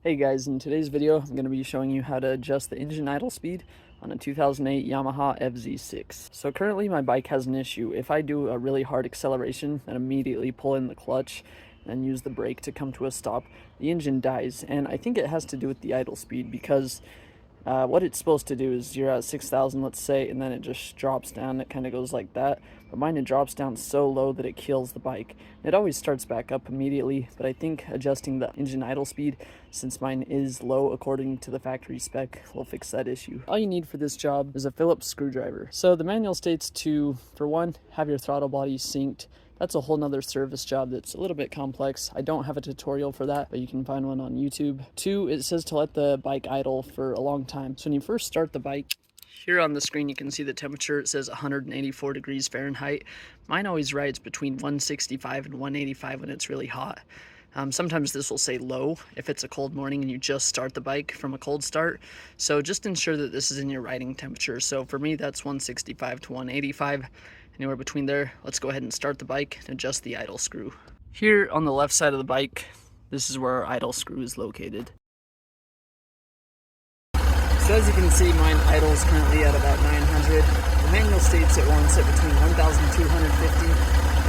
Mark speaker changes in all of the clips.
Speaker 1: Hey guys, in today's video I'm going to be showing you how to adjust the engine idle speed on a 2008 Yamaha FZ6. So currently my bike has an issue. If I do a really hard acceleration and immediately pull in the clutch and use the brake to come to a stop, the engine dies, and I think it has to do with the idle speed because what it's supposed to do is you're at 6,000, let's say, and then it just drops down. It kind of goes like that. But mine, it drops down so low that it kills the bike. It always starts back up immediately, but I think adjusting the engine idle speed, since mine is low according to the factory spec, will fix that issue. All you need for this job is a Phillips screwdriver. So the manual states to, for one, have your throttle body synced. That's a whole nother service job that's a little bit complex. I don't have a tutorial for that, but you can find one on YouTube. 2, it says to let the bike idle for a long time. So when you first start the bike, here on the screen you can see the temperature. It says 184 degrees Fahrenheit. Mine always rides between 165 and 185 when it's really hot. Sometimes this will say low if it's a cold morning and you just start the bike from a cold start. So just ensure that this is in your riding temperature. So for me, that's 165 to 185. Anywhere between there. Let's go ahead and start the bike and adjust the idle screw. Here on the left side of the bike, this is where our idle screw is located. So as you can see, mine idles currently at about 900. The manual states it wants it between 1,250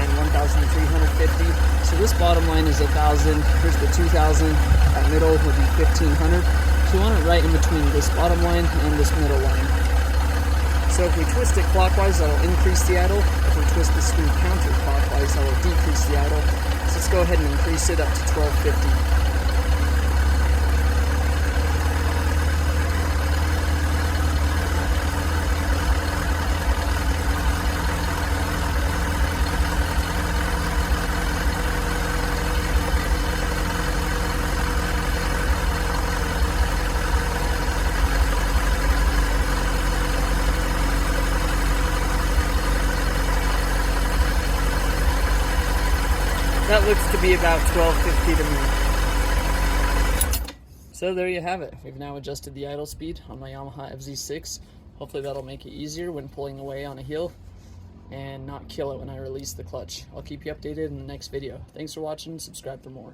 Speaker 1: and 1,350. So this bottom line is 1,000. Here's the 2,000. That middle would be 1,500. So we want it right in between this bottom line and this middle line. So if we twist it clockwise, that'll increase the idle. If we twist the screw counterclockwise, that'll decrease the idle. So let's go ahead and increase it up to 1250. That looks to be about 1250 to me. So there you have it. We've now adjusted the idle speed on my Yamaha FZ6. Hopefully that'll make it easier when pulling away on a hill and not kill it when I release the clutch. I'll keep you updated in the next video. Thanks for watching. Subscribe for more.